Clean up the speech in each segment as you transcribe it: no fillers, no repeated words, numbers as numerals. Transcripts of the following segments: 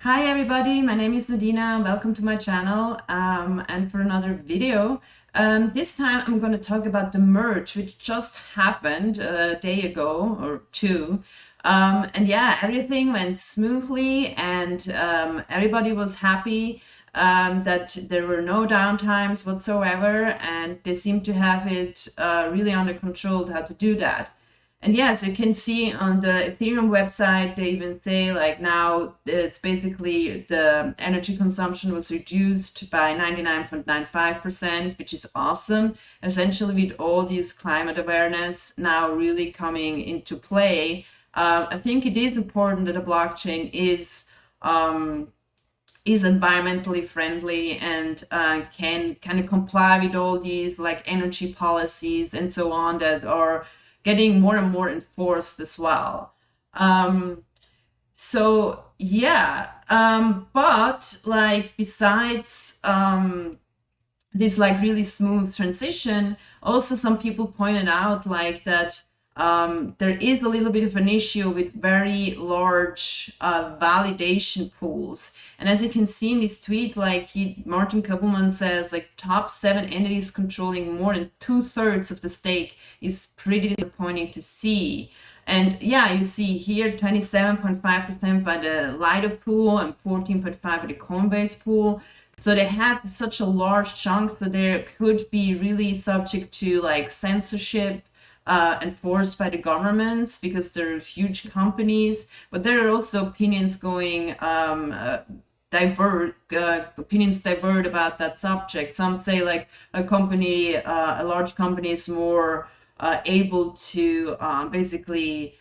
Hi everybody, my name is Nadina. Welcome to my channel and for another video. This time I'm going to talk about the merge which just happened a day ago or two. And yeah, everything went smoothly and everybody was happy that there were no downtimes whatsoever, and they seem to have it really under control how to do that. And yes, you can see on the Ethereum website, they even say like now it's basically the energy consumption was reduced by 99.95%, which is awesome. Essentially, with all these climate awareness now really coming into play, I think it is important that a blockchain is environmentally friendly and can kind of comply with all these like energy policies and so on that are getting more and more enforced as well. So yeah, but like besides this like really smooth transition, also some people pointed out like that there is a little bit of an issue with very large validation pools. And as you can see in this tweet, like Martin Kappelman says, like top 7 entities controlling more than 2/3 of the stake is pretty disappointing to see. And yeah, you see here 27.5% by the Lido pool and 14.5% by the Coinbase pool. So they have such a large chunk, so they could be really subject to like censorship enforced by the governments because they're huge companies. But there are also opinions going opinions divert about that subject. Some say like a large company is more able to basically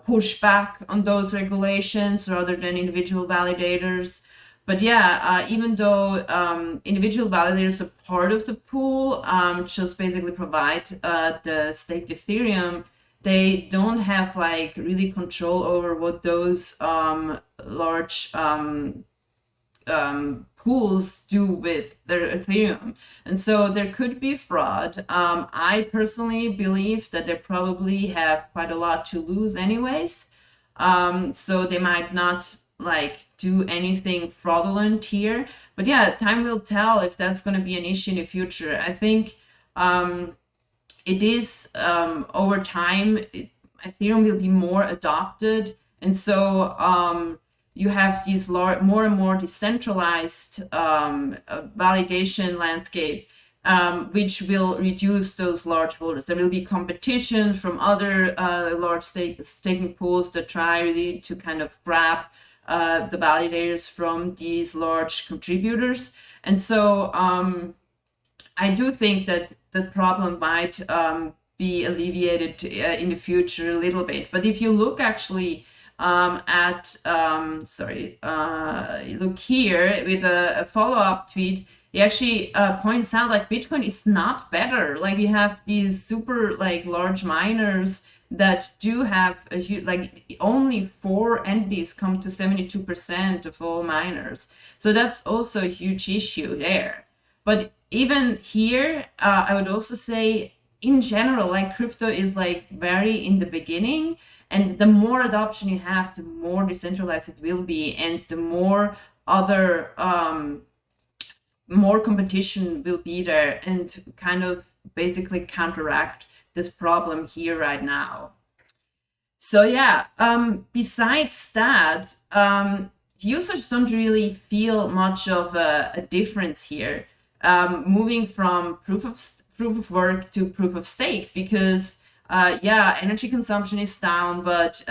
push back on those regulations rather than individual validators. But yeah, even though individual validators are part of the pool, just basically provide the staked Ethereum, they don't have like really control over what those large pools do with their Ethereum. And so there could be fraud. I personally believe that they probably have quite a lot to lose anyways. So they might not like do anything fraudulent here. But yeah, time will tell if that's going to be an issue in the future. I think it is over time, Ethereum will be more adopted. And so you have these more and more decentralized validation landscape, which will reduce those large holders. There will be competition from other large staking pools that try really to kind of grab the validators from these large contributors. And so I do think that the problem might be alleviated in the future a little bit. But if you look actually look here with a follow-up tweet, he actually points out like Bitcoin is not better. Like you have these super like large miners that do have a huge, like only 4 entities come to 72% of all miners. So that's also a huge issue there. But even here, I would also say in general, like crypto is like very in the beginning, and the more adoption you have, the more decentralized it will be, and the more other more competition will be there and kind of basically counteract this problem here right now. So yeah, besides that, users don't really feel much of a difference here, moving from proof of work to proof of stake, because yeah, energy consumption is down, but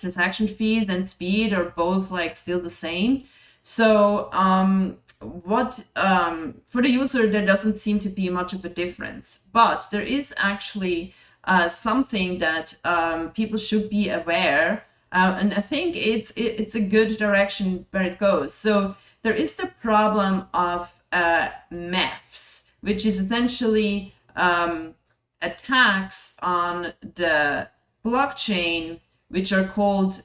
transaction fees and speed are both like still the same. So for the user, there doesn't seem to be much of a difference, but there is actually something that people should be aware, and I think it's a good direction where it goes. So there is the problem of Meths, which is essentially attacks on the blockchain, which are called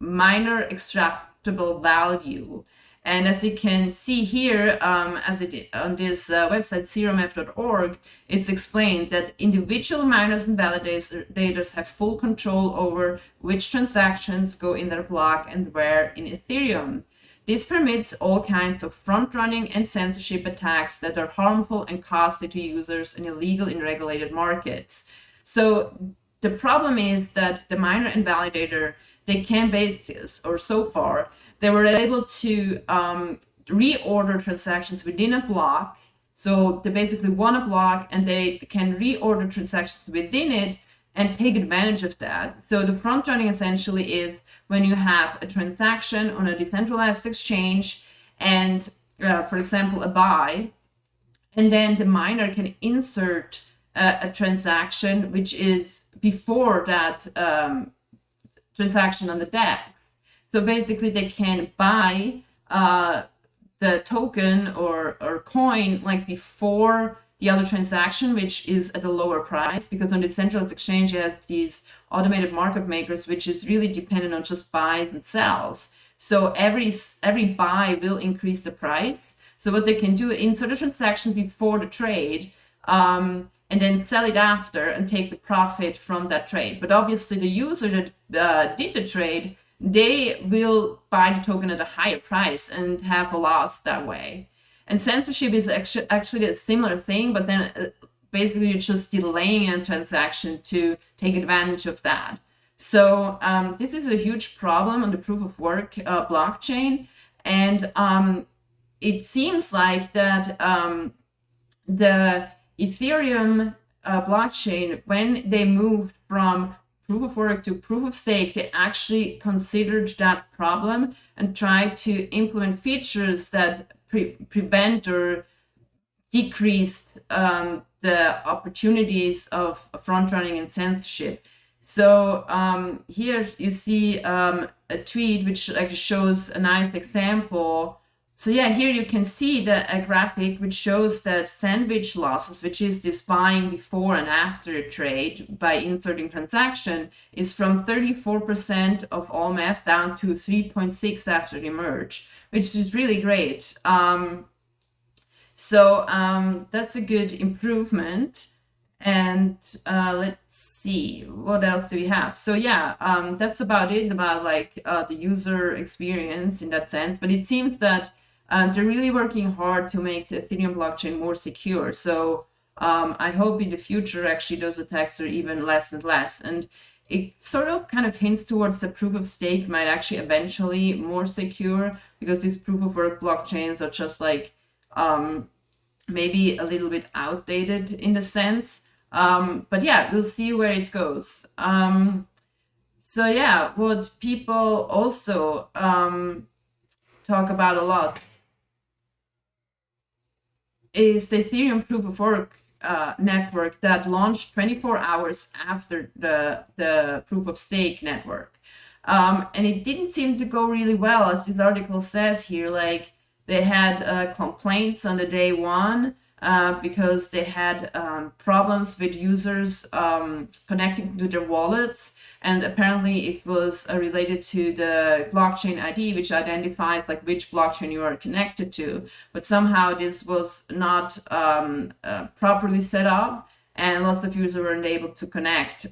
minor extractable value. And as you can see here, as it on this website, zerometh.org, it's explained that individual miners and validators have full control over which transactions go in their block and where in Ethereum. This permits all kinds of front-running and censorship attacks that are harmful and costly to users and illegal in regulated markets. So the problem is that the miner and validator, they can or so far, they were able to reorder transactions within a block. So they basically won a block and they can reorder transactions within it and take advantage of that. So the front running essentially is when you have a transaction on a decentralized exchange and, for example, a buy, and then the miner can insert a transaction which is before that transaction on the DEX. So basically they can buy the token or coin like before the other transaction, which is at a lower price, because on the decentralized exchange you have these automated market makers, which is really dependent on just buys and sells. So every buy will increase the price. So what they can do, insert a transaction before the trade, and then sell it after and take the profit from that trade. But obviously the user that did the trade, they will buy the token at a higher price and have a loss that way. And censorship is actually a similar thing, but then basically you're just delaying a transaction to take advantage of that. So this is a huge problem on the proof of work blockchain. And it seems like that the Ethereum blockchain, when they moved from proof of work to proof of stake, they actually considered that problem and tried to implement features that prevent or decreased the opportunities of front running and censorship. So here you see a tweet which actually shows a nice example. So yeah, here you can see a graphic which shows that sandwich losses, which is this buying before and after a trade by inserting transaction, is from 34% of all Meths down to 3.6 after the merge, which is really great. So that's a good improvement. And let's see, what else do we have? So yeah, that's about it, about like the user experience in that sense. But it seems that they're really working hard to make the Ethereum blockchain more secure. So I hope in the future, actually, those attacks are even less and less. And it sort of kind of hints towards the proof of stake might actually eventually more secure, because these proof of work blockchains are just like maybe a little bit outdated in the sense. But yeah, we'll see where it goes. So yeah, what people also talk about a lot is the Ethereum proof of work network that launched 24 hours after the proof of stake network. And it didn't seem to go really well, as this article says here. Like, they had complaints on the day one because they had problems with users connecting to their wallets. And apparently it was related to the blockchain ID, which identifies like which blockchain you are connected to. But somehow this was not properly set up, and lots of users weren't able to connect.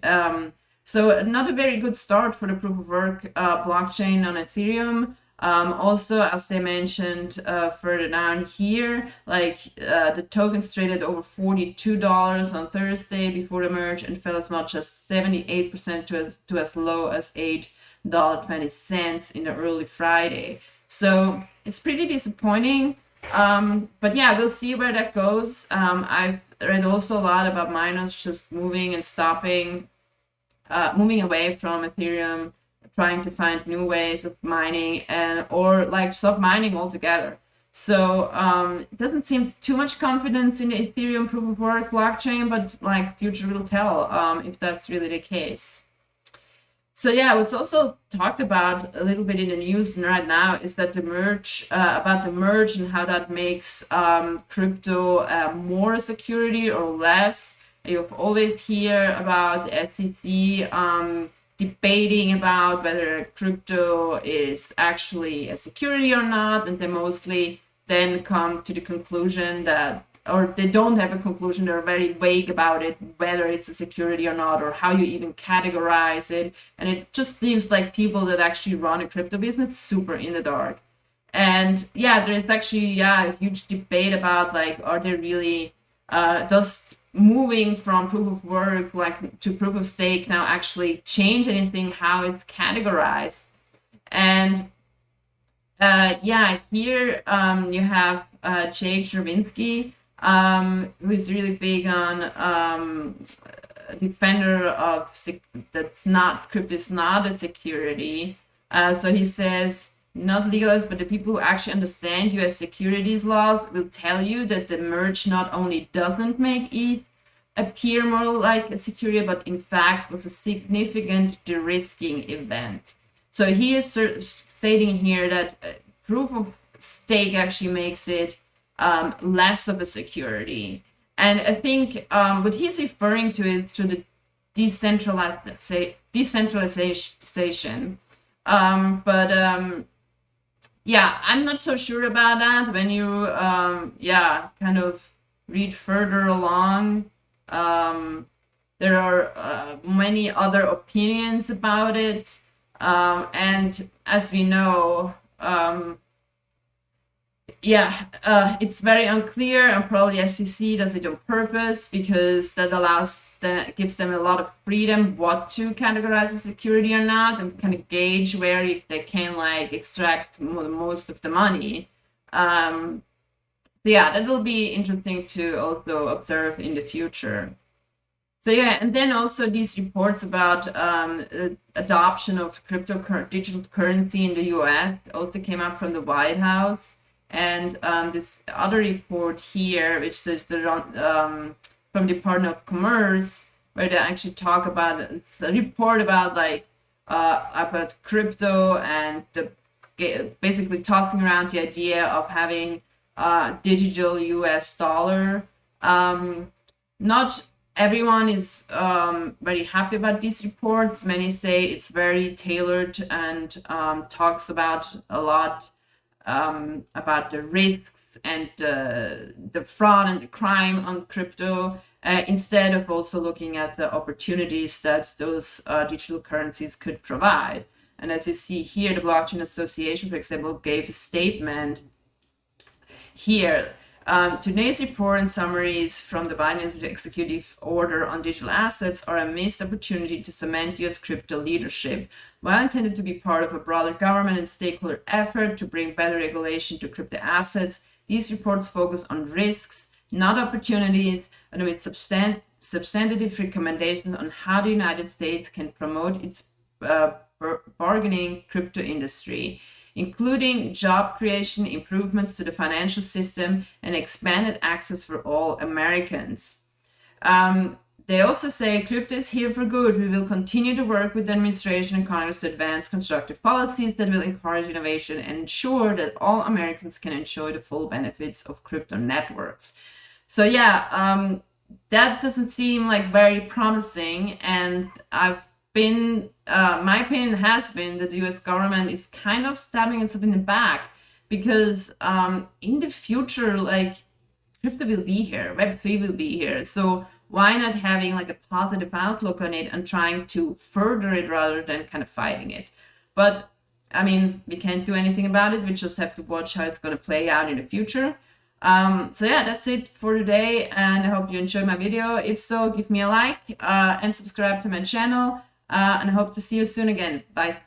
So not a very good start for the proof of work blockchain on Ethereum. Also, as they mentioned further down here, like the tokens traded over $42 on Thursday before the merge and fell as much as 78% to as low as $8.20 in the early Friday. So it's pretty disappointing. But yeah, we'll see where that goes. I've read also a lot about miners just moving and stopping, moving away from Ethereum, trying to find new ways of mining, or like stop mining altogether. So it doesn't seem too much confidence in the Ethereum proof of work blockchain, but like future will tell if that's really the case. So yeah, what's also talked about a little bit in the news right now is that the merge, about the merge and how that makes crypto more a security or less. You've always hear about the SEC debating about whether crypto is actually a security or not, and they mostly then come to the conclusion that, or they don't have a conclusion, they're very vague about it, whether it's a security or not, or how you even categorize it. And it just leaves like people that actually run a crypto business super in the dark. And yeah, there is actually a huge debate about like, are they really does moving from proof of work like to proof of stake now actually change anything how it's categorized? And yeah, here you have Jake Chervinsky, who is really big on a defender of that's not crypto is not a security. So he says not legalized, but the people who actually understand U.S. securities laws will tell you that the merge not only doesn't make ETH appear more like a security, but in fact was a significant de-risking event. So he is stating here that proof of stake actually makes it less of a security. And I think what he's referring to is to the decentralization. Yeah, I'm not so sure about that. When you kind of read further along, there are many other opinions about it. And as we know, it's very unclear, and probably SEC does it on purpose because that gives them a lot of freedom what to categorize as security or not, and kind of gauge where they can like extract most of the money. That will be interesting to also observe in the future. So yeah, and then also these reports about adoption of digital currency in the U.S. also came up from the White House. And this other report here, which is from the Department of Commerce, where they actually talk about, it's a report about like about crypto and basically tossing around the idea of having digital US dollar. Not everyone is very happy about these reports. Many say it's very tailored and talks about a lot about the risks and the fraud and the crime on crypto, instead of also looking at the opportunities that those digital currencies could provide. And as you see here, the Blockchain Association, for example, gave a statement here. Today's report and summaries from the Biden executive order on digital assets are a missed opportunity to cement U.S. crypto leadership. While intended to be part of a broader government and stakeholder effort to bring better regulation to crypto assets, these reports focus on risks, not opportunities, and with substantive recommendations on how the United States can promote its bargaining crypto industry, including job creation, improvements to the financial system, and expanded access for all Americans. They also say crypto is here for good. We will continue to work with the administration and Congress to advance constructive policies that will encourage innovation and ensure that all Americans can enjoy the full benefits of crypto networks. So yeah, that doesn't seem like very promising, and my opinion has been that the US government is kind of stabbing itself in the back, because in the future, like, crypto will be here, Web3 will be here. So why not having like a positive outlook on it and trying to further it rather than kind of fighting it? But I mean, we can't do anything about it. We just have to watch how it's going to play out in the future. So yeah, that's it for today, and I hope you enjoyed my video. If so, give me a like and subscribe to my channel, and I hope to see you soon again. Bye.